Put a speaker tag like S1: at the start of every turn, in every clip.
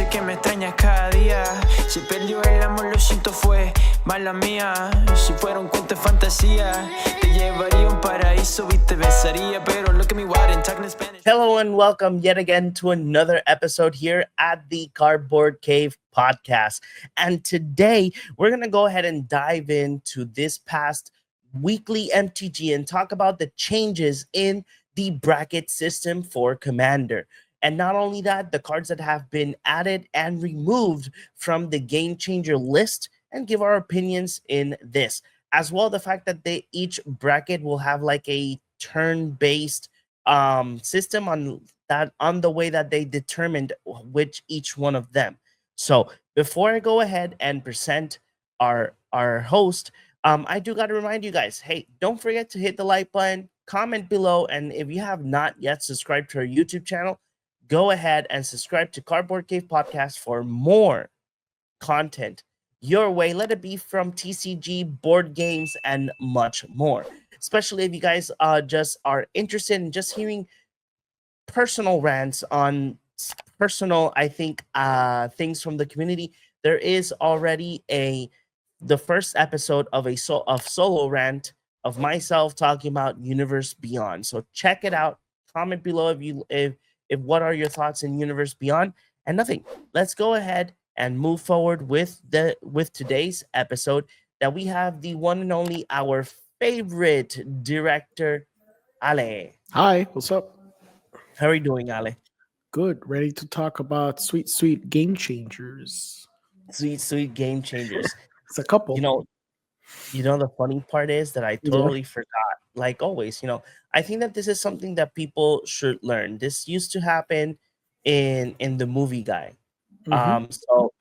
S1: sé que me extrañas cada día. Si perdió el amor, lo siento, fue mala mía. Si fuera un cuento de fantasía, te llevaría a un paraíso y te besaría. Pero look at me, what in talking in Spanish.
S2: Hello and welcome yet again to another episode here at the Cardboard Cave podcast. And today we're going to go ahead and dive into this past weekly MTG and talk about the changes in the bracket system for Commander. And not only that, the cards that have been added and removed from the Game Changer list, and give our opinions in this. As well, the fact that each bracket will have like a turn-based system on the way that they determined which each one of them. So before I go ahead and present our host, I do got to remind you guys, hey, don't forget to hit the like button, comment below, and if you have not yet subscribed to our YouTube channel, go ahead and subscribe to Cardboard Cave Podcast for more content your way. Let it be from TCG, board games, and much more. Especially if you guys just are interested in just hearing personal rants on personal, I think, things from the community. There is already the first episode of solo rant of myself talking about Universe Beyond. So check it out. Comment below if what are your thoughts in Universe Beyond. And nothing. Let's go ahead and move forward with today's episode. That we have the one and only, our favorite director, Ale.
S3: Hi, what's up?
S2: How are you doing, Ale?
S3: Good. Ready to talk about sweet game changers.
S2: Sweet game changers.
S3: It's a couple.
S2: You know, the funny part is that I totally forgot. Like always, I think that this is something that people should learn. This used to happen in the movie guy. So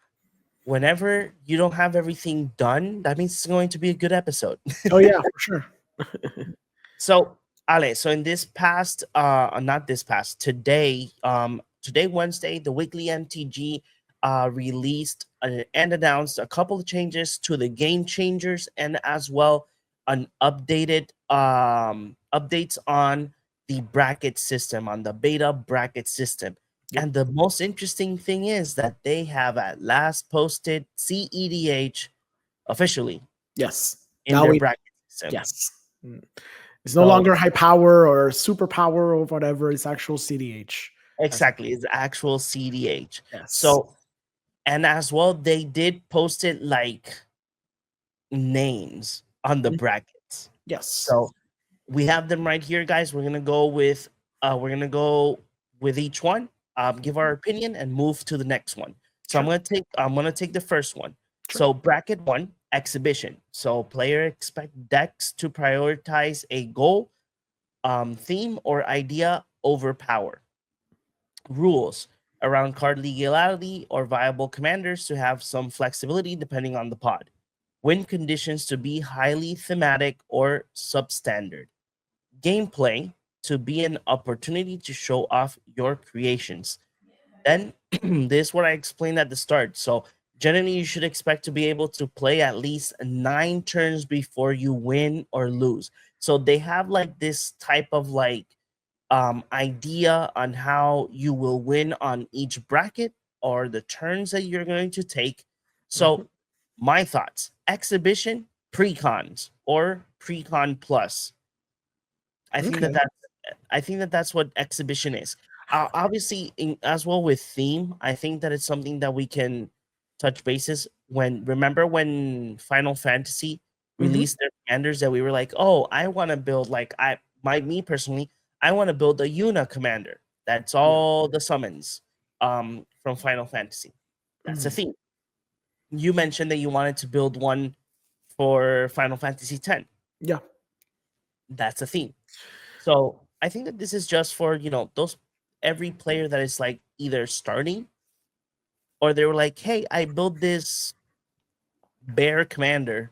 S2: whenever you don't have everything done, that means it's going to be a good episode.
S3: Oh yeah, for sure.
S2: So Ale, so in this past, today, Wednesday, the weekly MTG released and announced a couple of changes to the Game Changers, and as well an updated updates on the bracket system, on the beta bracket system. Yep. And the most interesting thing is that they have at last posted CEDH officially.
S3: Yes.
S2: In their bracket system.
S3: Yes. It's no longer high power or super power or whatever. It's actual CDH.
S2: Exactly. It's actual CDH.
S3: Yes.
S2: So, and as well, they did post it like names on the brackets.
S3: Yes.
S2: So we have them right here, guys. We're gonna go with each one, give our opinion, and move to the next one. So sure. I'm gonna take the first one. Sure. So bracket 1, exhibition. So player expect decks to prioritize a goal, theme, or idea over power. Rules around card legality or viable commanders to have some flexibility depending on the pod. Win conditions to be highly thematic or substandard. Gameplay to be an opportunity to show off your creations. Then this is what I explained at the start. So generally, you should expect to be able to play at least 9 turns before you win or lose. So they have like this type of like idea on how you will win on each bracket or the turns that you're going to take. So my thoughts: exhibition, precons, or precon plus. I think that's what exhibition is. Obviously, as well with theme, I think that it's something that we can touch bases remember when Final Fantasy released their commanders, that we were like, oh, I want to build me personally, I want to build a Yuna commander. That's all the summons from Final Fantasy. That's the theme. You mentioned that you wanted to build one for Final Fantasy X.
S3: Yeah.
S2: That's a theme. So I think that this is just for, every player that is like either starting, or they were like, hey, I built this bear commander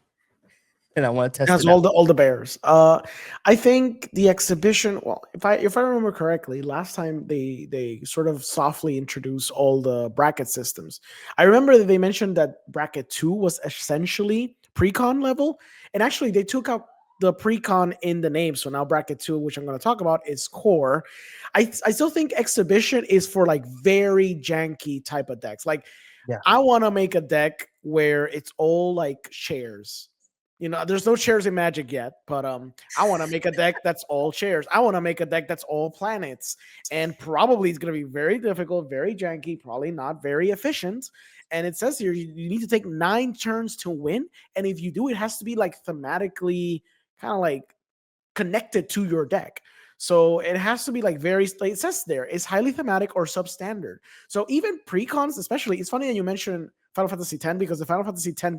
S2: and I want to test it out.
S3: all the bears. I think the exhibition, well, if I remember correctly, last time they sort of softly introduced all the bracket systems. I remember that they mentioned that bracket 2 was essentially precon level, and actually they took out the precon in the name. So now bracket 2, which I'm going to talk about, is core. I still think exhibition is for like very janky type of decks. Like
S2: Yeah.
S3: I want to make a deck where it's all like shares. You know, there's no shares in Magic yet, but I want to make a deck that's all shares. I want to make a deck that's all planets, and probably it's going to be very difficult, very janky, probably not very efficient. And it says here you need to take 9 turns to win, and if you do, it has to be like thematically kind of like connected to your deck. So it has to be like very, like it says there, it's highly thematic or substandard. So even precons, especially, it's funny that you mentioned Final Fantasy X, because the Final Fantasy X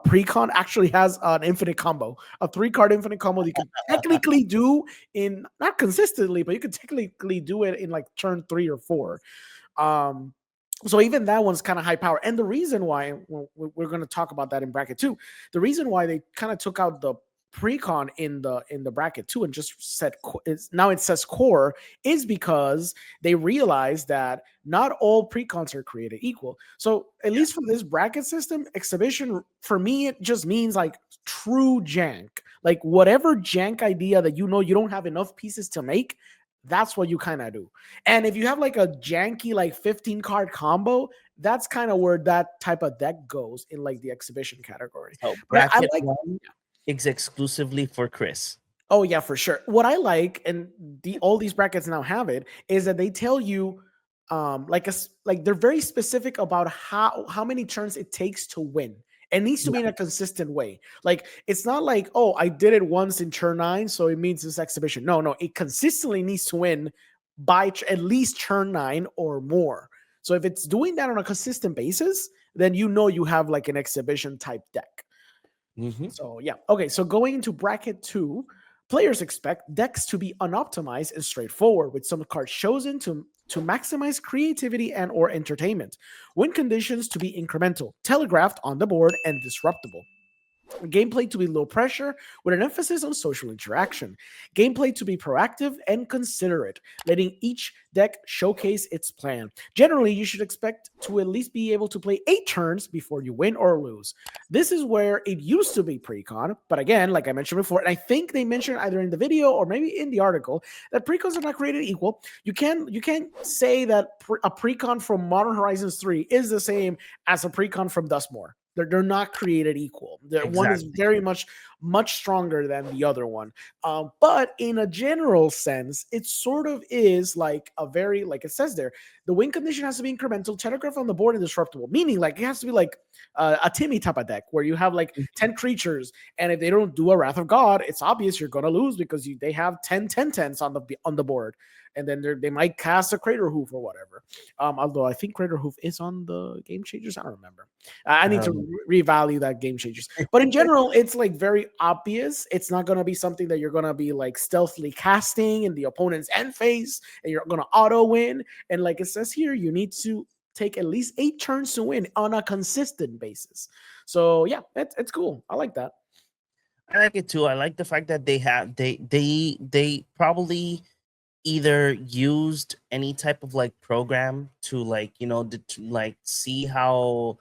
S3: precon actually has an infinite combo, a 3-card infinite combo you can technically do in, not consistently, but you can technically do it in like turn 3 or 4. So even that one's kind of high power. And the reason why, we're going to talk about that in bracket 2, the reason why they kind of took out the precon in the bracket 2 and just said now it says core, is because they realized that not all precons are created equal. So at least for this bracket system, exhibition, for me, it just means like true jank. Like whatever jank idea that you don't have enough pieces to make, that's what you kind of do. And if you have like a janky like 15 card combo, that's kind of where that type of deck goes in like the exhibition category.
S2: So
S3: But I
S2: bracket
S3: like,
S2: 1 is exclusively for Chris.
S3: oh yeah, for sure. What I like, and all these brackets now have it, is that they tell you like they're very specific about how many turns it takes to win. It needs to be in a consistent way. Like it's not like, oh, I did it once in turn 9, so it means this exhibition. No, it consistently needs to win by at least turn 9 or more. So if it's doing that on a consistent basis, then you have like an exhibition type deck.
S2: Mm-hmm.
S3: So yeah. Okay, so going into bracket 2, players expect decks to be unoptimized and straightforward, with some cards chosen to maximize creativity and or entertainment. Win conditions to be incremental, telegraphed on the board, and disruptible. Gameplay to be low pressure with an emphasis on social interaction. Gameplay to be proactive and considerate, letting each deck showcase its plan. Generally, you should expect to at least be able to play 8 turns before you win or lose. This is where it used to be precon, but again, like I mentioned before, and I think they mentioned either in the video or maybe in the article, that precons are not created equal. You can't say that a precon from Modern Horizons 3 is the same as a precon from Dustmore. They're not created equal.
S2: Exactly.
S3: One is very much stronger than the other one. But in a general sense, it sort of is like a very, like it says there, the win condition has to be incremental, telegraph on the board, and disruptible. Meaning, like it has to be like a Timmy type of deck where you have like 10 creatures, and if they don't do a Wrath of God, it's obvious you're gonna lose because they have 10/10/10s on the board. And then they might cast a Crater Hoof or whatever. Although I think Crater Hoof is on the Game Changers. I don't remember. I need to revalue that Game Changers. But in general, it's like very obvious. It's not going to be something that you're going to be like stealthily casting in the opponent's end phase and you're going to auto win. And like it says here, you need to take at least 8 turns to win on a consistent basis. So yeah, it's cool. I like that.
S2: I like it too. I like the fact that they probably either used any type of like program to like to like see how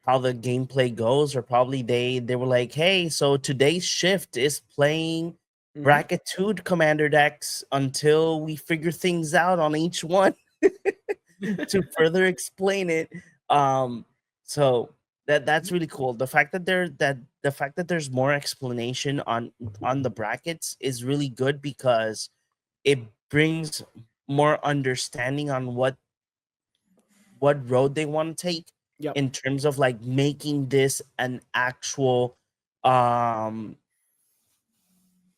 S2: the gameplay goes, or probably they were like, hey, so today's shift is playing bracket 2 commander decks until we figure things out on each one to further explain it. So that's really cool. The fact that there's more explanation on the brackets is really good, because it brings more understanding on what road they want to take in terms of like making this an actual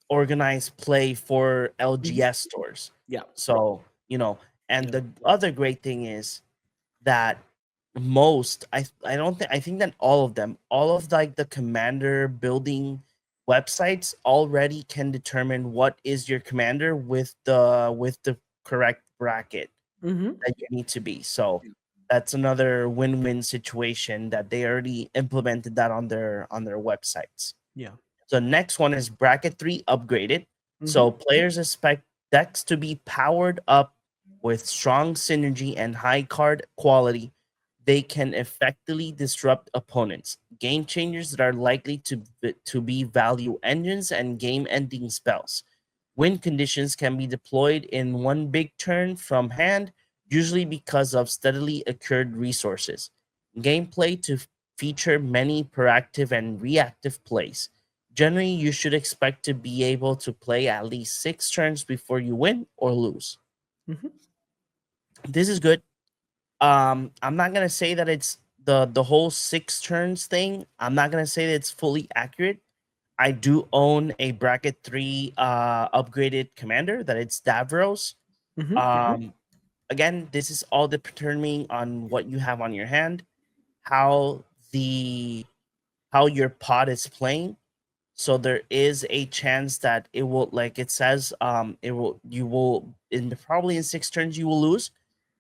S2: organized play for LGS stores.
S3: Yeah.
S2: So, and the other great thing is that I think that all of like the commander building websites already can determine what is your commander with the correct bracket that you need to be. So that's another win-win situation that they already implemented that on their websites.
S3: Yeah.
S2: So next one is bracket 3 upgraded. So players expect decks to be powered up with strong synergy and high card quality. they can effectively disrupt opponents. Game changers that are likely to be value engines and game-ending spells. Win conditions can be deployed in one big turn from hand, usually because of steadily occurred resources. Gameplay to feature many proactive and reactive plays. Generally, you should expect to be able to play at least 6 turns before you win or lose.
S3: Mhm.
S2: This is good. I'm not gonna say that it's the whole 6 turns thing. I'm not gonna say that it's fully accurate. I do own a bracket 3 upgraded commander that it's Davros.
S3: Mhm.
S2: Um Again, this is all determining on what you have on your hand, how the how your pod is playing. So there is a chance that it will, like it says, it will you will probably in 6 turns you will lose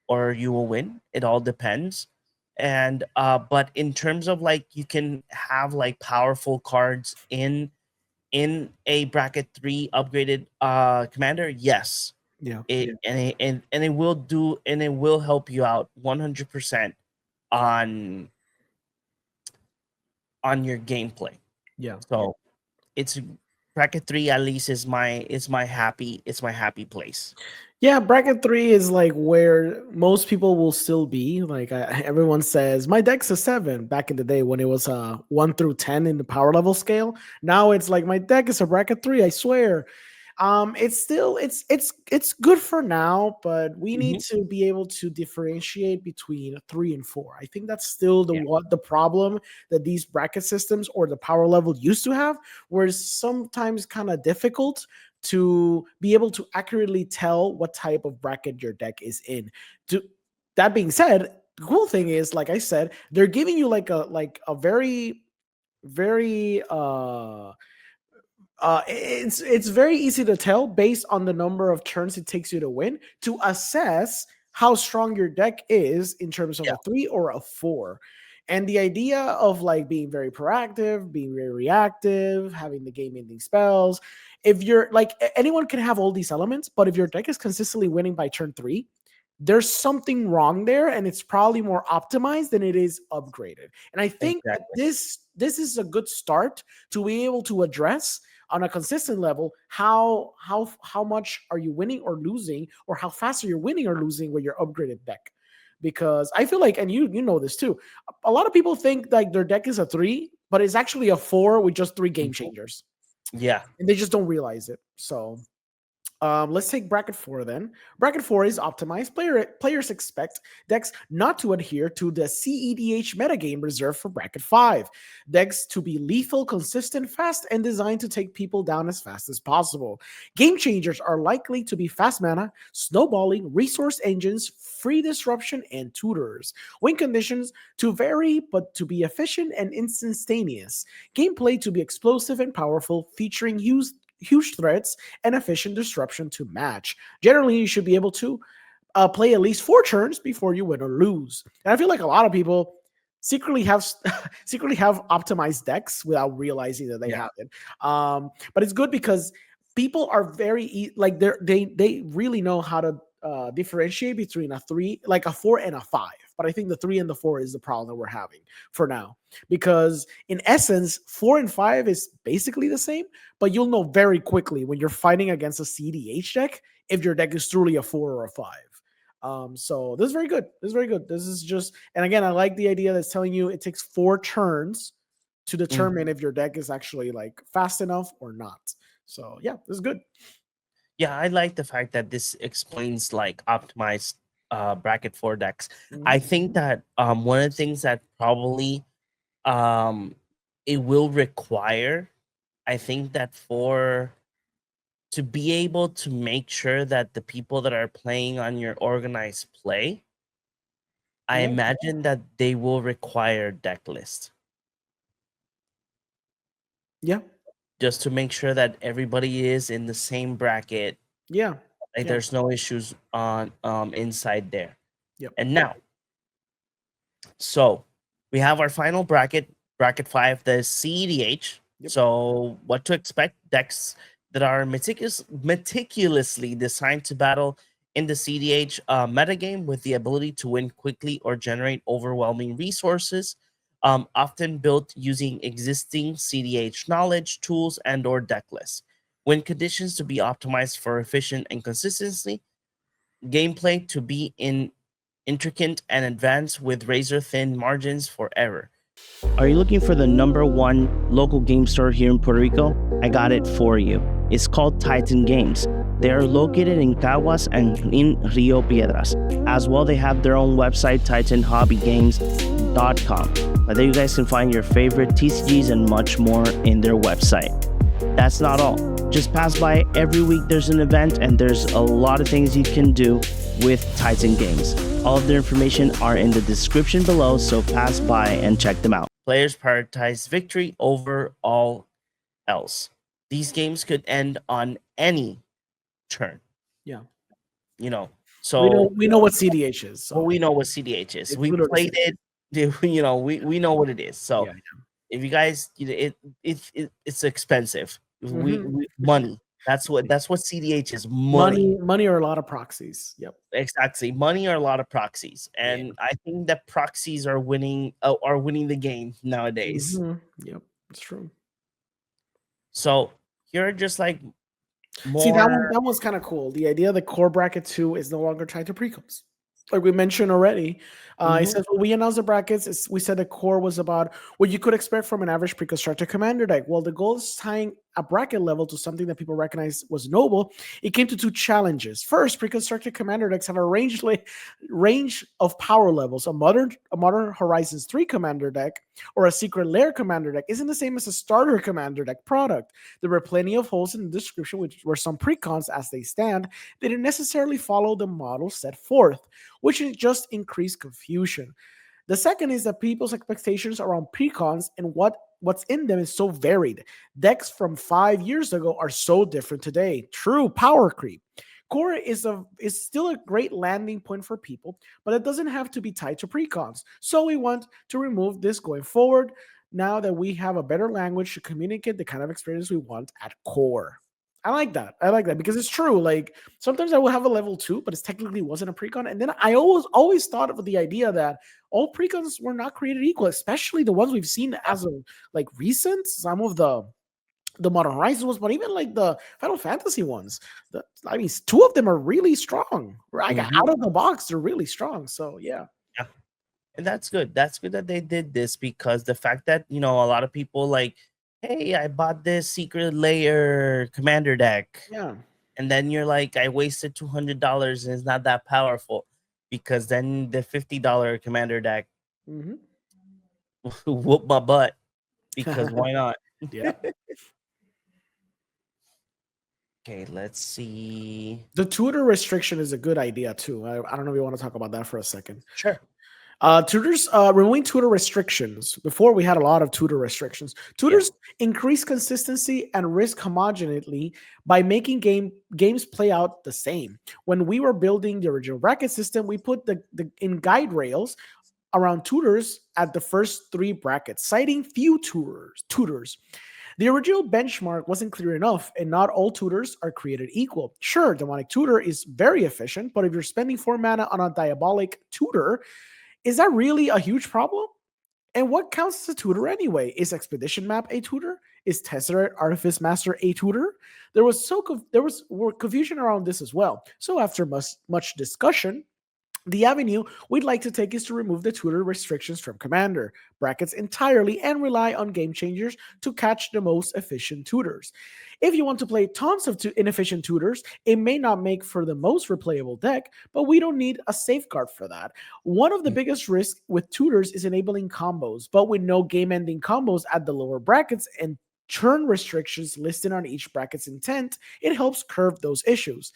S2: or you will win. It all depends. And but in terms of like you can have like powerful cards in a bracket 3 upgraded commander, yes.
S3: Yeah.
S2: And it will do, and it will help you out 100% on your gameplay.
S3: Yeah.
S2: So it's bracket 3 at least is my happy place.
S3: Yeah, bracket 3 is like where most people will still be. Like everyone says, my deck's a 7 back in the day when it was 1 through 10 in the power level scale. Now it's like my deck is a bracket 3, I swear. It's still it's good for now, but we need
S2: Mhm.
S3: to be able to differentiate between 3 and 4. I think that's still
S2: Yeah.
S3: the problem that these bracket systems or the power level used to have, where it's sometimes kind of difficult to be able to accurately tell what type of bracket your deck is in. To that being said, the cool thing is, like I said, they're giving you like a very it's very easy to tell based on the number of turns it takes you to win to assess how strong your deck is in terms of
S2: Yeah.
S3: a 3 or a 4. And the idea of like being very proactive, being very reactive, having the game ending spells, if you're like anyone can have all these elements, but if your deck is consistently winning by turn 3, there's something wrong there, and it's probably more optimized than it is upgraded. And I think that
S2: Exactly.
S3: this is a good start to be able to address on a consistent level how much are you winning or losing, or how fast are you winning or losing with your upgraded deck. Because I feel like, and you know this too, a lot of people think like their deck is a 3, but it's actually a 4 with just 3 game
S2: Mhm.
S3: changers,
S2: Yeah.
S3: and they just don't realize it. So let's take bracket 4 then. Bracket 4 is optimized. Players expect decks not to adhere to the CEDH metagame reserved for bracket 5. Decks to be lethal, consistent, fast, and designed to take people down as fast as possible. Game changers are likely to be fast mana, snowballing, resource engines, free disruption, and tutors. Win conditions to vary, but to be efficient and instantaneous. Gameplay to be explosive and powerful, featuring huge threats and efficient disruption to match. Generally, you should be able to play at least 4 turns before you win or lose. And I feel like a lot of people secretly have secretly have optimized decks without realizing that they
S2: Yeah.
S3: have it. But it's good because people are like they really know how to differentiate between a 3, like a 4 and a 5. But I think the 3 and the 4 is the problem that we're having for now, because in essence 4 and 5 is basically the same, but you'll know very quickly when you're fighting against a CDH deck if your deck is truly a 4 or a 5. So this is very good. This is very good. This is just, and again, I like the idea that's telling you it takes 4 turns to
S2: Mhm.
S3: determine if your deck is actually like fast enough or not. So yeah, this is good.
S2: Yeah, I like the fact that this explains like optimized bracket 4 decks. I
S3: Mhm.
S2: think that one of the things that probably um it will require, I think that for to be able to make sure that the people that are playing on your organized play, I
S3: Yeah,
S2: imagine that they will require deck list
S3: yeah,
S2: just to make sure that everybody is in the same bracket.
S3: yeah,
S2: Like
S3: yeah.
S2: there's no issues on inside there.
S3: Yep.
S2: And now, so we have our final bracket, bracket 5, the CEDH.
S3: Yep.
S2: So what to expect? Decks that are meticulously designed to battle in the CDH metagame with the ability to win quickly or generate overwhelming resources, often built using existing CDH knowledge, tools, and or deck lists. When conditions to be optimized for efficient and consistency, gameplay to be intricate and advanced with razor-thin margins for error. Are you looking for the #1 local game store here in Puerto Rico? I got it for you. It's called Titan Games. They are located in Caguas and in Rio Piedras. As well, they have their own website, titanhobbygames.com. There you guys can find your favorite TCGs and much more in their website. That's not all. Just pass by every week. There's an event and there's a lot of things you can do with Titan Games. All of their information are in the description below, so pass by and check them out. Players prioritize victory over all else. These games could end on any turn.
S3: Yeah.
S2: You know, so
S3: we know what CDH is. So.
S2: Well, we know what CDH is.
S3: It's
S2: We
S3: literally
S2: played it. You know, we know what it is. So
S3: Yeah.
S2: if you guys, you know, it's expensive.
S3: Mhm.
S2: We money. That's what CDH is. Money.
S3: Money or a lot of proxies. Yep.
S2: Exactly. Money are a lot of proxies, and I think that proxies are winning the game nowadays.
S3: Mhm. Yep, it's true.
S2: So you're just like more.
S3: See, that one's kind of cool. The idea that core bracket 2 is no longer tied to precoms. Like we mentioned already, it says when we announced the brackets, we said the core was about what you could expect from an average pre-constructed commander deck. Well, the goal is tying a bracket level to something that people recognize was noble. It came to 2 challenges. First, pre-constructed commander decks have a range of power levels. A modern Horizons 3 commander deck or a Secret Lair commander deck isn't the same as a starter commander deck product. There were plenty of holes in the description, which were some precons as they stand. They didn't necessarily follow the model set forth, which just increased confusion. The second is that people's expectations around precons and what's in them is so varied. Decks from 5 years ago are so different today. True power creep. Core is still a great landing point for people, but it doesn't have to be tied to precons. So we want to remove this going forward now that we have a better language to communicate the kind of experience we want at core. I like that. Because it's true. Like sometimes I will have a level 2, but it technically wasn't a precon. And then I always thought of the idea that all precons were not created equal, especially the ones we've seen as of like recent. Some of the Modern Horizons ones, but even like the Final Fantasy ones. 2 of them are really strong. Right? Out of the box, they're really strong. So yeah.
S2: Yeah. And that's good. That's good that they did this, because the fact that, you know, a lot of people like, hey, I bought this Secret Lair commander deck.
S3: Yeah.
S2: And then you're like, I wasted $200 and it's not that powerful, because then the $50 commander deck whoop my butt, because why not?
S3: Yeah.
S2: Okay, let's see.
S3: The tutor restriction is a good idea too. I don't know if you want to talk about that for a second.
S2: Sure.
S3: Tutors, removing tutor restrictions. Before we had a lot of tutor restrictions. Tutors increase consistency and risk homogeneity by making games play out the same. When we were building the original bracket system, we put the in guide rails around tutors at the first 3 brackets, citing few tutors. The original benchmark wasn't clear enough, and not all tutors are created equal. Sure, Demonic Tutor is very efficient, but if you're spending 4 mana on a Diabolic Tutor, is that really a huge problem? And what counts as a tutor anyway? Is Expedition Map a tutor? Is Tesseract Artifice Master a tutor? There was confusion around this as well. So after much discussion, the avenue we'd like to take is to remove the tutor restrictions from Commander brackets entirely and rely on game changers to catch the most efficient tutors. If you want to play tons of inefficient tutors, it may not make for the most replayable deck, but we don't need a safeguard for that. One of the biggest risks with tutors is enabling combos, but with no game-ending combos at the lower brackets and turn restrictions listed on each bracket's intent, it helps curb those issues.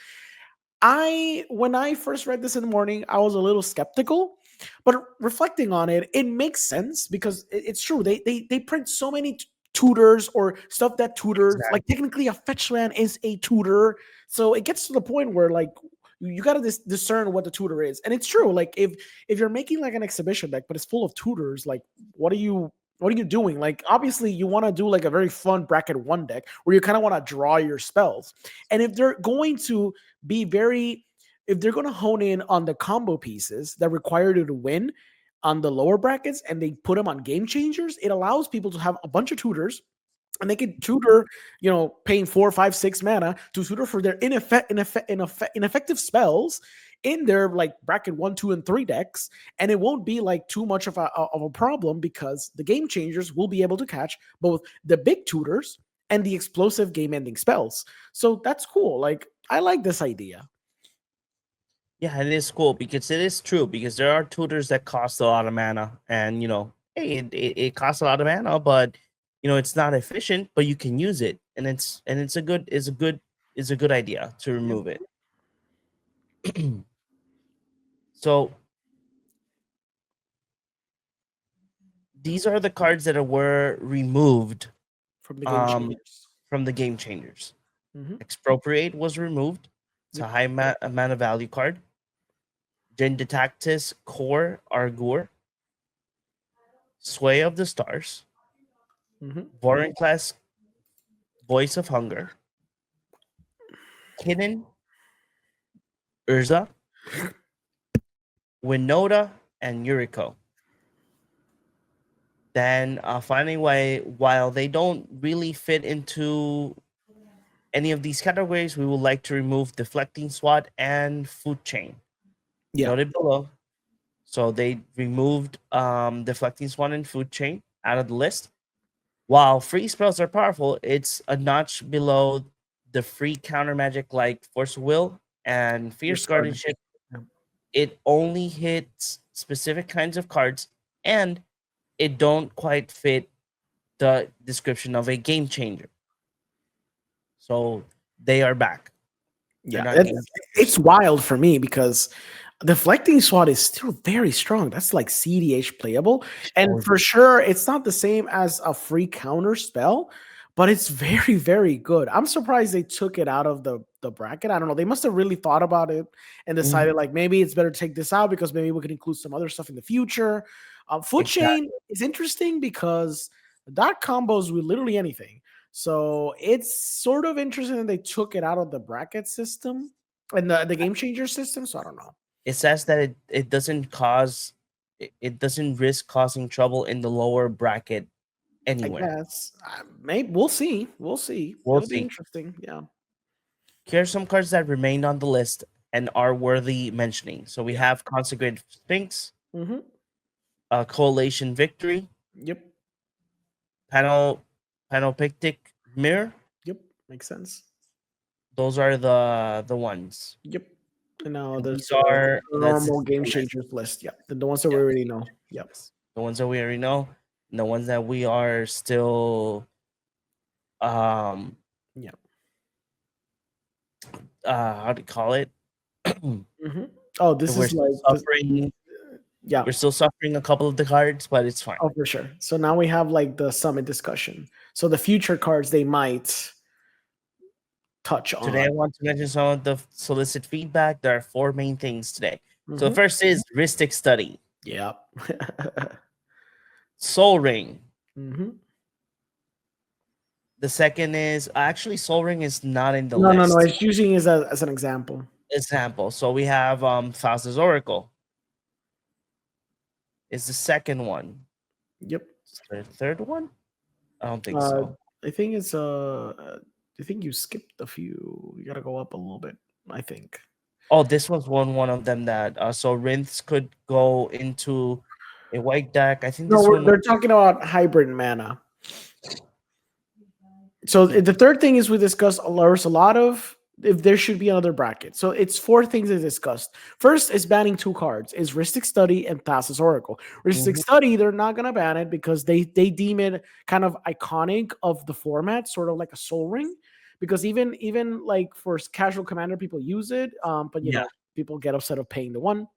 S3: When I first read this in the morning, I was a little skeptical, but reflecting on it, it makes sense because it's true. They print so many tutors or stuff that tutors. Exactly. Like technically a fetch land is a tutor. So it gets to the point where like you got to discern what the tutor is. And it's true. Like if you're making like an exhibition deck, but it's full of tutors, like what are you doing? Like, obviously you want to do like a very fun bracket 1 deck where you kind of want to draw your spells. And if they're going to be very if they're gonna hone in on the combo pieces that require you to win on the lower brackets and they put them on game changers, it allows people to have a bunch of tutors and they can tutor, paying 4, 5, 6 mana to tutor for their ineffective spells in their like bracket 1, 2, and 3 decks, and it won't be like too much of a problem because the game changers will be able to catch both the big tutors and the explosive game-ending spells. So that's cool. Like I like this idea.
S2: Yeah, it is cool because it is true because there are tutors that cost a lot of mana, and hey, it costs a lot of mana, but it's not efficient, but you can use it, and it's a good idea to remove it. So these are the cards that were removed
S3: From the game changers.
S2: From the game changers.
S3: Mhm.
S2: Expropriate was removed. It's a high mana value card. Jinditactus Core Argur. Sway of the Stars. Vorinclex Voice of Hunger. Kinnan. Urza. Winota and Yuriko. Then finally, while they don't really fit into any of these categories, we would like to remove Deflecting Swat and Food Chain. Noted below. So they removed Deflecting Swat and Food Chain out of the list. While free spells are powerful, it's a notch below the free counter magic like Force of Will and Fierce Guardianship. It only hits specific kinds of cards, and it don't quite fit the description of a game changer. So they are back.
S3: Yeah, it's wild for me because Deflecting Swat is still very strong. That's like CDH playable. And for sure, it's not the same as a free counter spell, but it's very, very good. I'm surprised they took it out of the bracket. I don't know. They must have really thought about it and decided like maybe it's better to take this out because maybe we can include some other stuff in the future. Food Chain is interesting because that combos with literally anything. So it's sort of interesting that they took it out of the bracket system and the game changer system. So I don't know.
S2: It says that it doesn't cause, it doesn't risk causing trouble in the lower bracket anywhere.
S3: I guess. Maybe we'll see. We'll see. It'll be interesting. Yeah.
S2: Here are some cards that remained on the list and are worthy mentioning. So we have Consecrated Sphinx, Coalition Victory.
S3: Yep.
S2: Panoptictic Mirror.
S3: Yep. Makes sense.
S2: Those are the ones.
S3: Yep. And now
S2: these are
S3: the normal game changers list. Yeah. The ones that we already know. Yep.
S2: The ones that we already know. And the ones that we are still how do you call it?
S3: Oh, this is like
S2: suffering. We're still suffering a couple of the cards, but it's fine.
S3: Oh, for sure. So now we have like the summit discussion. So the future cards they might touch on.
S2: Today I want to mention some of the solicit feedback. There are 4 main things today. So the first is Ristic Study.
S3: Yeah.
S2: Soul Ring. The second is actually Soul Ring is not in the list.
S3: No. It's using it as an example.
S2: So we have Faustus Oracle. Is the second one.
S3: Yep.
S2: Is there a third one? I don't think so.
S3: I think it's I think you skipped a few. You gotta go up a little bit, I think.
S2: Oh, this was one of them that so Rinths could go into a white deck. I think
S3: they're talking about hybrid mana. So the third thing is we discussed there's a lot of if there should be another bracket. So it's 4 things they discussed. First is banning 2 cards. Is Ristic Study and Thassa's Oracle. Ristic Study, they're not gonna ban it because they deem it kind of iconic of the format, sort of like a Soul Ring. Because even like for casual commander, people use it. But you know, people get upset of paying the 1.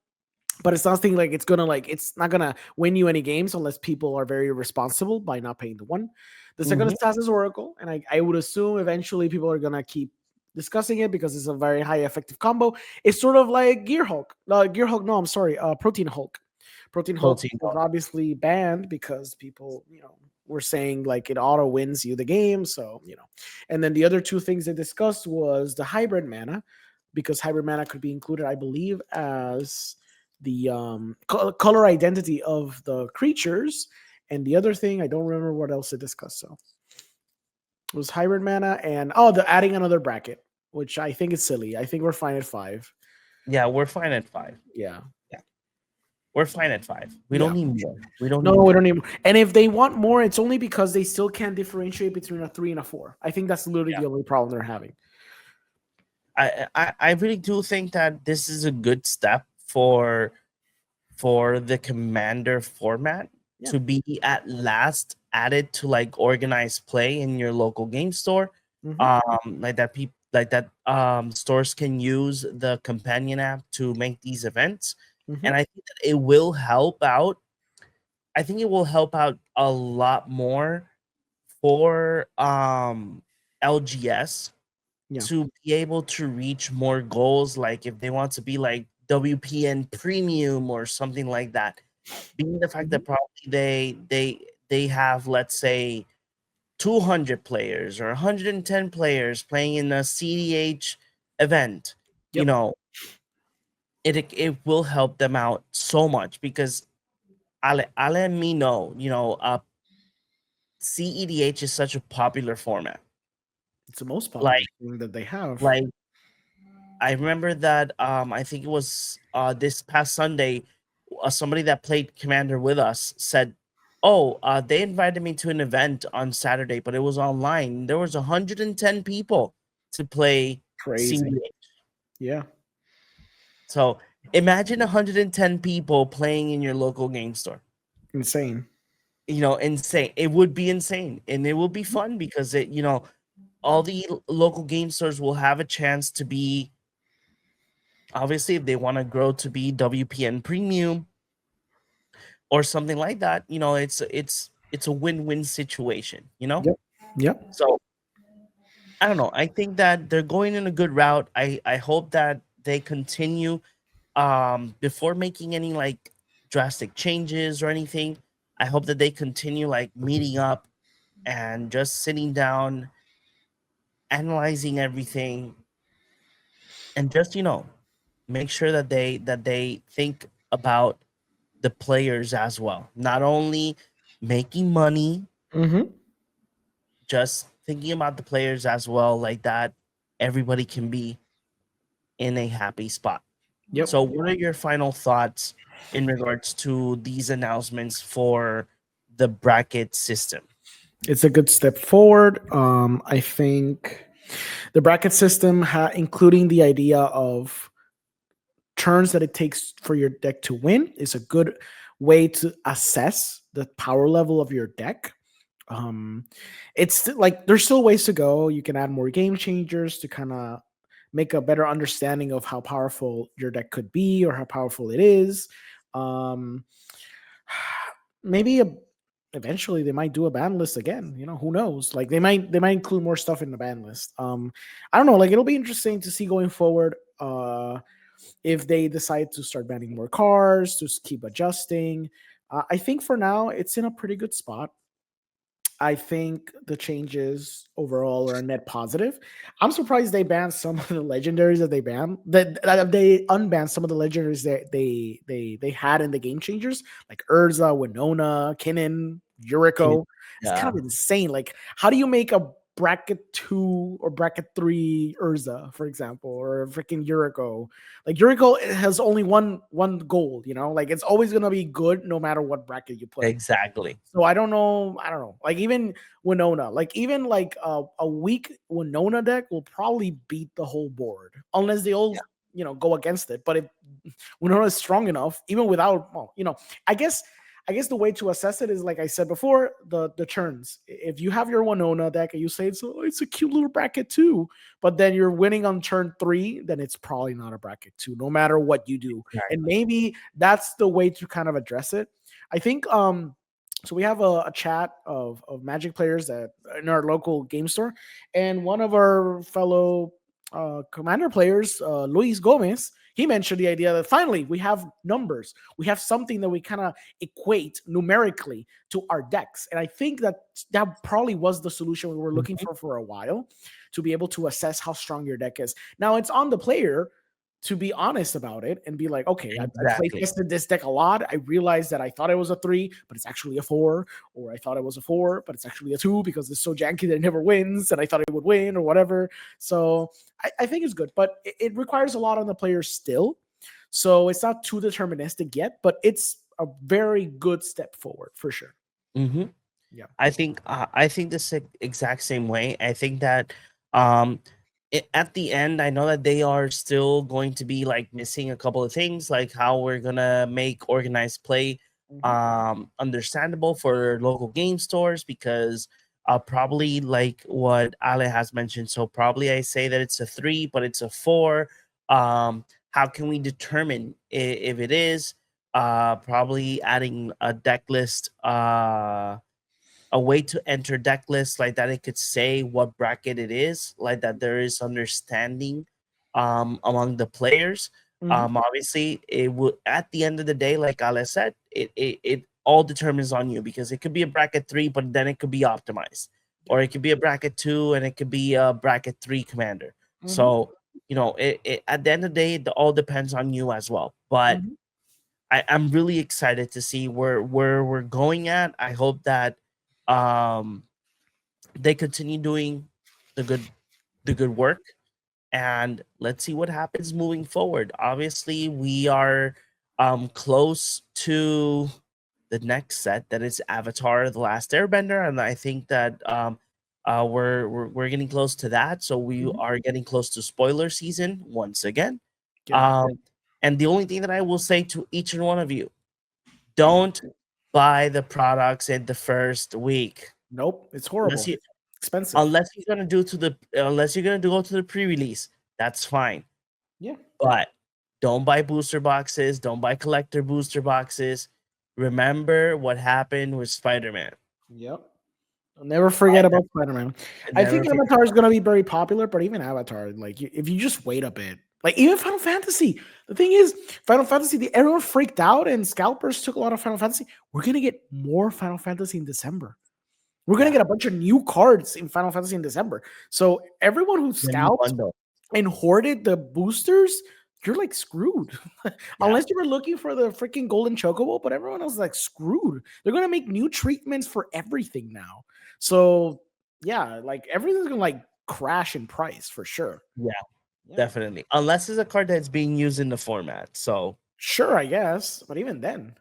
S3: But it's not like it's not gonna win you any games unless people are very responsible by not paying the 1. The second is Thassa's Oracle, and I would assume eventually people are gonna keep discussing it because it's a very high effective combo. It's sort of like Protein Hulk. Protein Hulk was obviously banned because people, were saying like it auto wins you the game. So, and then the other 2 things they discussed was the hybrid mana. because hybrid mana could be included, I believe, as the color identity of the creatures. And the other thing, I don't remember what else to discuss. So it was hybrid mana and the adding another bracket, which I think is silly. I think we're fine at 5.
S2: Yeah, we're fine at 5.
S3: Yeah.
S2: We're fine at 5. We
S3: Yeah.
S2: don't need more. We don't
S3: No,
S2: need
S3: we
S2: more.
S3: don't need more. And if they want more, it's only because they still can't differentiate between a 3 and a 4. I think that's literally the only problem they're having.
S2: I really do think that this is a good step for the commander format to be at last added to like organized play in your local game store. Like that people like that stores can use the companion app to make these events. And I think that it will help out. I think it will help out a lot more for LGS to be able to reach more goals, like if they want to be like WPN premium or something like that. Being the fact that probably they have, let's say, 200 players or 110 players playing in a CDH event, you know, it will help them out so much because Ale and me know, you know, CEDH is such a popular format.
S3: It's the most popular thing that they have.
S2: Like, I remember that I think it was this past Sunday, somebody that played Commander with us said, "Oh, they invited me to an event on Saturday, but it was online. There was 110 people to play
S3: Crazy.
S2: CEDH."
S3: Yeah.
S2: So imagine 110 people playing in your local game store.
S3: Insane.
S2: You know, insane. It would be insane, and it will be fun because it, you know, all the local game stores will have a chance to be, obviously, if they want to grow to be WPN premium or something like that, you know, it's a win-win situation, you know?
S3: Yep.
S2: So I don't know. I think that they're going in a good route. I hope that they continue before making any like drastic changes or anything. I hope that they continue like meeting up and just sitting down, analyzing everything, and just, you know, make sure that they think about the players as well. Not only making money, just thinking about the players as well, like that everybody can be in a happy spot. So what are your final thoughts in regards to these announcements for the bracket system?
S3: It's a good step forward. I think the bracket system, including the idea of turns that it takes for your deck to win, is a good way to assess the power level of your deck. It's like there's still ways to go. You can add more game changers to kind of make a better understanding of how powerful your deck could be or how powerful it is. Maybe eventually they might do a ban list again. You know, who knows? Like they might include more stuff in the ban list. I don't know. Like it'll be interesting to see going forward. If they decide to start banning more cards, to keep adjusting. I think for now it's in a pretty good spot. I think the changes overall are a net positive. I'm surprised they banned some of the legendaries that they banned. That they unbanned some of the legendaries that they had in the game changers, like Urza, Winona, Kinnan, Yuriko. It's kind of insane. Like, how do you make a bracket 2 or bracket 3 Urza, for example, or freaking Yuriko? Like Yuriko has only one gold, you know, like it's always gonna be good no matter what bracket you play.
S2: Exactly.
S3: So I don't know. Like even Winona, like even like a weak Winona deck will probably beat the whole board unless they all go against it. But if Winona is strong enough, even without, I guess the way to assess it is, like I said before, the turns. If you have your Winona deck and you say it's a cute little bracket 2, but then you're winning on turn 3, then it's probably not a bracket 2, no matter what you do.
S2: Exactly.
S3: And maybe that's the way to kind of address it. I think so we have a chat of Magic players that in our local game store, and one of our fellow Commander players, Luis Gomez, he mentioned the idea that finally we have numbers, we have something that we kind of equate numerically to our decks, and I think that that probably was the solution we were looking
S2: Mhm.
S3: for a while, to be able to assess how strong your deck is. Now it's on the player to be honest about it and be like, okay, I play
S2: Exactly.
S3: tested this deck a lot. I realized that I thought it was a 3, but it's actually a 4, or I thought it was a 4, but it's actually a 2 because it's so janky that it never wins, and I thought it would win or whatever. So I think it's good, but it requires a lot on the player still. So it's not too deterministic yet, but it's a very good step forward for sure.
S2: Hmm.
S3: Yeah.
S2: I think the exact same way. I think that um at the end, I know that they are still going to be like missing a couple of things, like how we're gonna make organized play
S3: Mhm.
S2: understandable for local game stores, because probably like what Ale has mentioned. So probably I say that it's a 3, but it's a 4. How can we determine if it is? Probably adding a deck list, a way to enter deck lists like that, it could say what bracket it is, like that there is understanding among the players.
S3: Mhm.
S2: Obviously it will, at the end of the day, like Ale said, it all determines on you, because it could be a bracket 3 but then it could be optimized,
S3: Yep.
S2: or it could be a bracket 2 and it could be a bracket 3 commander.
S3: Mhm.
S2: So it at the end of the day, it all depends on you as well. But
S3: Mhm.
S2: I'm really excited to see where we're going at. I hope that um they continue doing the good work, and let's see what happens moving forward. Obviously, we are close to the next set, that is Avatar: The Last Airbender, and I think that we're getting close to that. So we
S3: Mhm.
S2: are getting close to spoiler season once again.
S3: Yeah.
S2: Um, and the only thing that I will say to each and one of you: don't buy the products in the first week.
S3: Nope. It's
S2: Unless
S3: horrible.
S2: you
S3: Expensive.
S2: unless you're gonna do to the unless you're gonna go to the pre-release, that's fine.
S3: Yeah.
S2: But don't buy booster boxes, don't buy collector booster boxes. Remember what happened with Spider-Man.
S3: Yep. I'll never
S2: Buy
S3: forget
S2: them
S3: about Spider-Man.
S2: and
S3: I
S2: never
S3: think
S2: forget.
S3: Avatar is going to be very popular, but even Avatar, like if you just wait a bit, like even Final Fantasy. The thing is, Final Fantasy, everyone freaked out and scalpers took a lot of Final Fantasy. We're going to get more Final Fantasy in December. We're going to
S2: Yeah,
S3: get a bunch of new cards in Final Fantasy in December. So everyone who
S2: the new
S3: scalped
S2: bundle.
S3: and hoarded the boosters, you're like screwed.
S2: Yeah.
S3: Unless you were looking for the freaking golden chocobo, but everyone else is like screwed. They're gonna make new treatments for everything now. So yeah, like everything's gonna like crash in price for sure.
S2: Yeah,
S3: Yeah.
S2: definitely. Unless it's a card that's being used in the format. So,
S3: Sure, I guess. But even then.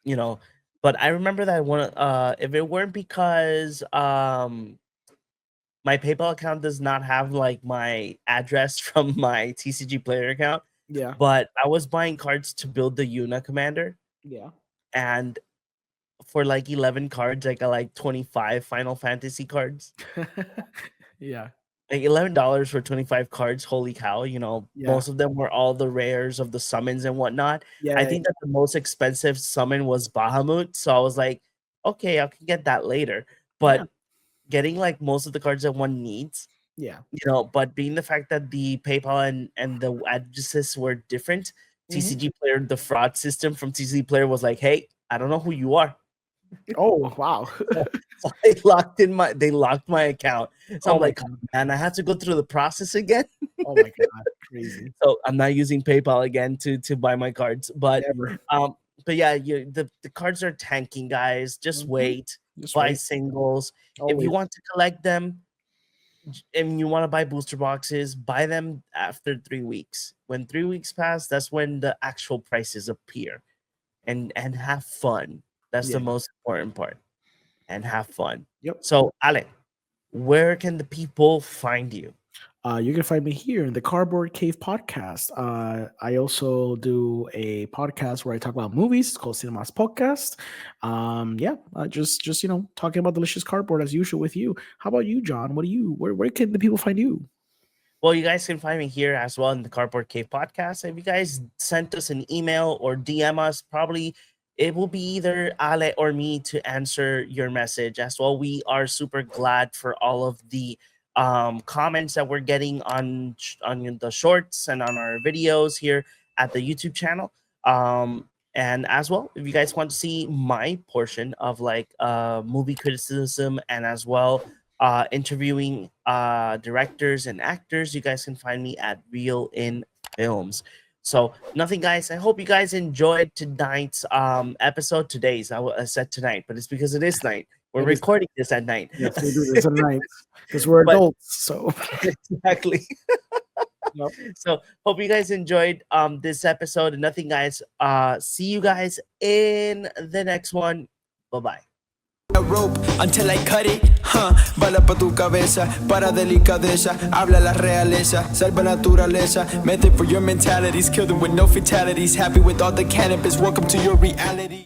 S2: you know, but I remember that one, if it weren't because my PayPal account does not have like my address from my TCG player account,
S3: Yeah.
S2: but I was buying cards to build the Yuna commander,
S3: Yeah.
S2: and for like 11 cards, I got like 25 Final Fantasy cards.
S3: Yeah.
S2: Like $11 for 25 cards. Holy cow,
S3: Yeah.
S2: most of them were all the rares of the summons and whatnot. I
S3: Yeah.
S2: think that the most expensive summon was Bahamut, so I was like, okay, I can get that later.
S3: Yeah.
S2: But getting like most of the cards that one needs,
S3: Yeah.
S2: but being the fact that the PayPal and the addresses were different,
S3: Mhm.
S2: TCG Player, the fraud system from TCG Player was like, "Hey, I don't know who you are."
S3: Oh wow.
S2: So they locked my account. So
S3: Oh
S2: I'm
S3: my
S2: like,
S3: god.
S2: man, I have to go through the process again.
S3: Oh my god. Crazy.
S2: So I'm not using PayPal again to buy my cards.
S3: Never.
S2: Um, but yeah, the cards are tanking, guys. Just
S3: Mhm.
S2: wait,
S3: Just
S2: buy
S3: wait.
S2: singles. If you
S3: Always.
S2: want to collect them, and you want to buy booster boxes, buy them after 3 weeks. When 3 weeks pass, that's when the actual prices appear. And have fun. That's the
S3: Yeah.
S2: most important part. And have fun.
S3: Yep.
S2: So, Ale, where can the people find you?
S3: You can find me here in the Cardboard Cave podcast. I also do a podcast where I talk about movies. It's called Cinemas Podcast. Yeah, just talking about delicious cardboard as usual with you. How about you, John? Where can the people find you?
S2: Well, you guys can find me here as well in the Cardboard Cave podcast. If you guys sent us an email or DM us, probably it will be either Ale or me to answer your message as well. We are super glad for all of the comments that we're getting on the shorts and on our videos here at the YouTube channel. And as well, if you guys want to see my portion of like movie criticism and as well interviewing directors and actors, you guys can find me at Real in Films. So nothing, guys. I hope you guys enjoyed tonight's episode. I said tonight, but it's because it is night. We're recording this at night.
S3: Yes, we do this at night because we're adults. So
S2: exactly.
S3: Yep.
S2: So hope you guys enjoyed this episode. And nothing, guys. See you guys in the next one. Bye-bye.
S1: A rope until I cut it, bala pa tu cabeza, para delicadeza, habla la realeza, salva naturaleza, method for your mentalities, kill them with no fatalities, happy with all the cannabis, welcome to your reality.